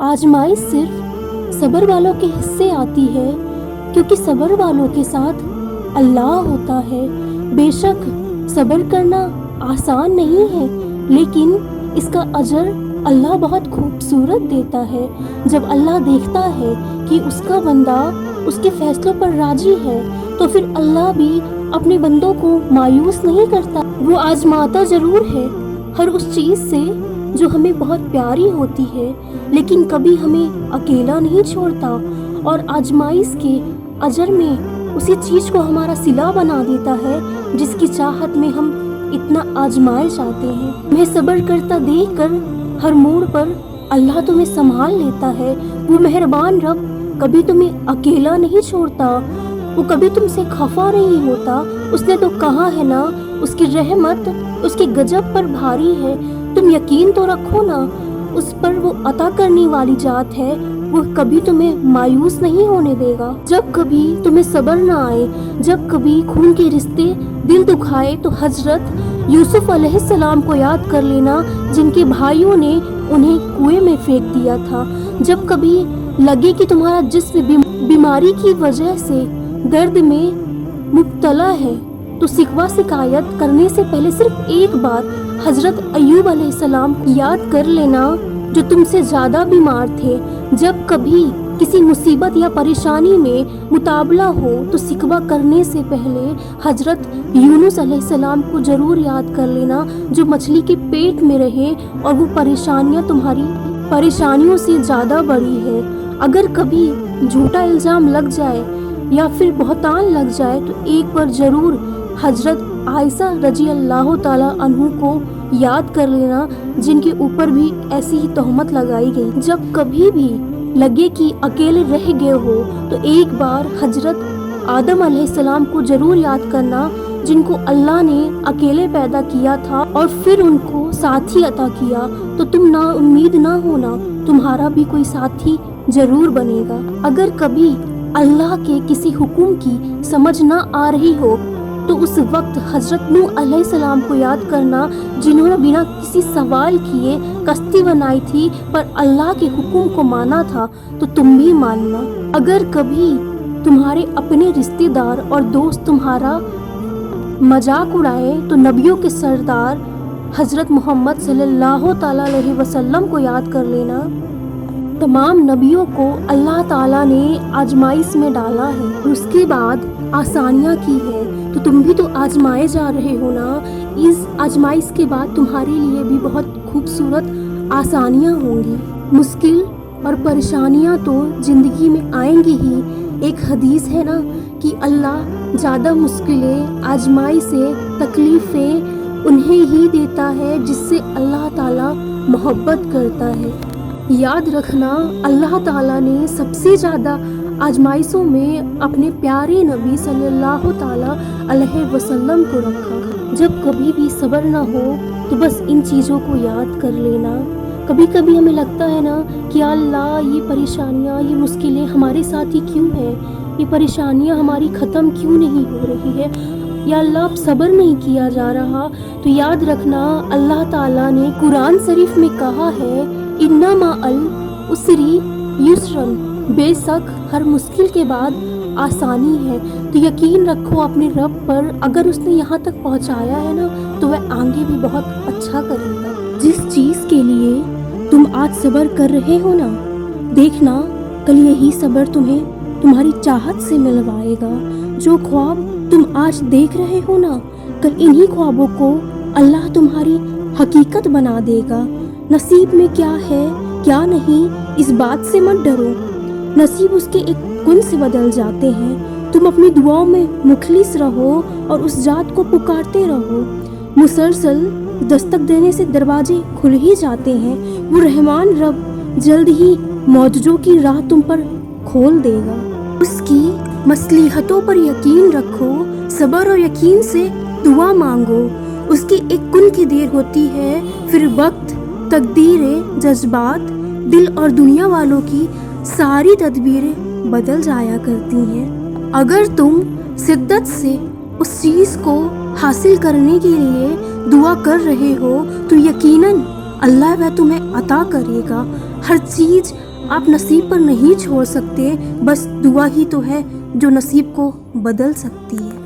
आजमाइश सिर्फ सब्र वालों के हिस्से आती है, क्योंकि सब्र वालों के साथ अल्लाह होता है। बेशक सब्र करना आसान नहीं है, लेकिन इसका अजर अल्लाह बहुत खूबसूरत देता है। जब अल्लाह देखता है कि उसका बंदा उसके फैसलों पर राजी है, तो फिर अल्लाह भी अपने बंदों को मायूस नहीं करता। वो आजमाता ज़रूर है हर उस चीज़ से जो हमें बहुत प्यारी होती है, लेकिन कभी हमें अकेला नहीं छोड़ता, और आजमाइश के अजर में उसी चीज़ को हमारा सिला बना देता है जिसकी चाहत में हम इतना आजमाए जाते हैं। मैं सब्र करता देख कर हर मोड़ पर अल्लाह तुम्हें संभाल लेता है। वो मेहरबान रब कभी तुम्हें अकेला नहीं छोड़ता, वो कभी तुमसे खफा नहीं होता। उसने तो कहा है ना, उसकी रहमत उसके गजब पर भारी है। तुम यकीन तो रखो ना, उस पर वो अता करने वाली जात है, वो कभी तुम्हें मायूस नहीं होने देगा। जब कभी तुम्हें सब्र ना आए, जब कभी खून के रिश्ते दिल दुखाए, तो हजरत यूसुफ अलैहिस्सलाम को याद कर लेना, जिनके भाइयों ने उन्हें कुएं में फेंक दिया था। जब कभी लगे कि तुम्हारा जिस्म बीमारी की वजह से दर्द में मुब्तला है, तो शिकवा शिकायत करने से पहले सिर्फ एक बार हजरत अय्यूब अलैहिस्सलाम याद कर लेना, जो तुमसे ज़्यादा बीमार थे। जब कभी किसी मुसीबत या परेशानी में मुताबला हो, तो शिकवा करने से पहले हजरत यूनुस अलैहिस्सलाम को ज़रूर याद कर लेना, जो मछली के पेट में रहे और वो परेशानियाँ तुम्हारी परेशानियों से ज़्यादा बड़ी है। अगर कभी झूठा इल्ज़ाम लग जाए या फिर बहुतान लग जाए, तो एक बार ज़रूर हजरत आयशा रजी अल्लाह ताला अन्हु को याद कर लेना, जिनके ऊपर भी ऐसी ही तोहमत लगाई गई। जब कभी भी लगे कि अकेले रह गए हो, तो एक बार हजरत आदम अलैहिस्सलाम को ज़रूर याद करना, जिनको अल्लाह ने अकेले पैदा किया था और फिर उनको साथी अता किया। तो तुम ना उम्मीद ना होना, तुम्हारा भी कोई साथी ज़रूर बनेगा। अगर कभी अल्लाह के किसी हुक्म की समझ ना आ रही हो, तो उस वक्त हजरत नूह अलैहिस्सलाम को याद करना, जिन्होंने बिना किसी सवाल किए कश्ती बनाई थी, पर अल्लाह के हुक्म को माना था, तो तुम भी मानना। अगर कभी तुम्हारे अपने रिश्तेदार और दोस्त तुम्हारा मजाक उड़ाए, तो नबियों के सरदार हजरत मोहम्मद सल्लल्लाहु ताला अलैहि वसल्लम को याद कर लेना। तमाम नबियों को अल्लाह ताला ने आजमाइश में डाला है, उसके बाद आसानियाँ की है, तो तुम भी तो आजमाए जा रहे हो ना। इस आजमाइश के बाद तुम्हारे लिए भी बहुत खूबसूरत आसानियाँ होंगी। मुश्किल और परेशानियाँ तो ज़िंदगी में आएंगी ही। एक हदीस है ना कि अल्लाह ज़्यादा मुश्किलें, आजमाइशें, तकलीफ़ें उन्हें ही देता है जिससे अल्लाह ताला मोहब्बत करता है। याद रखना, अल्लाह ताला ने सबसे ज़्यादा आजमाइशों में अपने प्यारे नबी सल्लल्लाहु ताला अलैहि वसल्लम को रखा। जब कभी भी सब्र ना हो, तो बस इन चीज़ों को याद कर लेना। कभी कभी हमें लगता है ना कि अल्लाह, ये परेशानियाँ, ये मुश्किलें हमारे साथ ही क्यों हैं, ये परेशानियाँ हमारी ख़त्म क्यों नहीं हो रही है, या अल्लाह अब सब्र नहीं किया जा रहा। तो याद रखना, अल्लाह ताला ने कुरान शरीफ में कहा है, इन्ना माअल उसरी युस्रन, बेशक हर मुश्किल के बाद आसानी है। तो यकीन रखो अपने रब पर, अगर उसने यहाँ तक पहुँचाया है ना, तो वह आगे भी बहुत अच्छा करेगा। जिस चीज़ के लिए तुम आज सब्र कर रहे हो ना, देखना कल यही सब्र तुम्हें तुम्हारी चाहत से मिलवाएगा। जो ख्वाब तुम आज देख रहे हो ना, कल इन्हीं ख्वाबों को अल्लाह तुम्हारी हकीकत बना देगा। नसीब में क्या है क्या नहीं, इस बात से मत डरो, नसीब उसके एक गुण से बदल जाते हैं। तुम अपनी दुआओं में मुखलिस रहो और उस जात को पुकारते रहो। मुसलसल दस्तक देने से दरवाजे खुल ही जाते हैं। वो रहमान रब जल्द ही मौजूदों की राह तुम पर खोल देगा। उसकी मसलिहतों पर यकीन रखो, सब्र और यकीन से दुआ मांगो। उसकी एक कुन की देर होती है, फिर वक्त, तकदीरें, जज्बात, दिल और दुनिया वालों की सारी तदबीरें बदल जाया करती हैं। अगर तुम शिद्दत से उस चीज़ को हासिल करने के लिए दुआ कर रहे हो, तो यकीनन अल्लाह वह तुम्हें अता करेगा। हर चीज़ آپ نصیب پر نہیں چھوڑ سکتے، بس دعا ہی تو ہے جو نصیب کو بدل سکتی ہے۔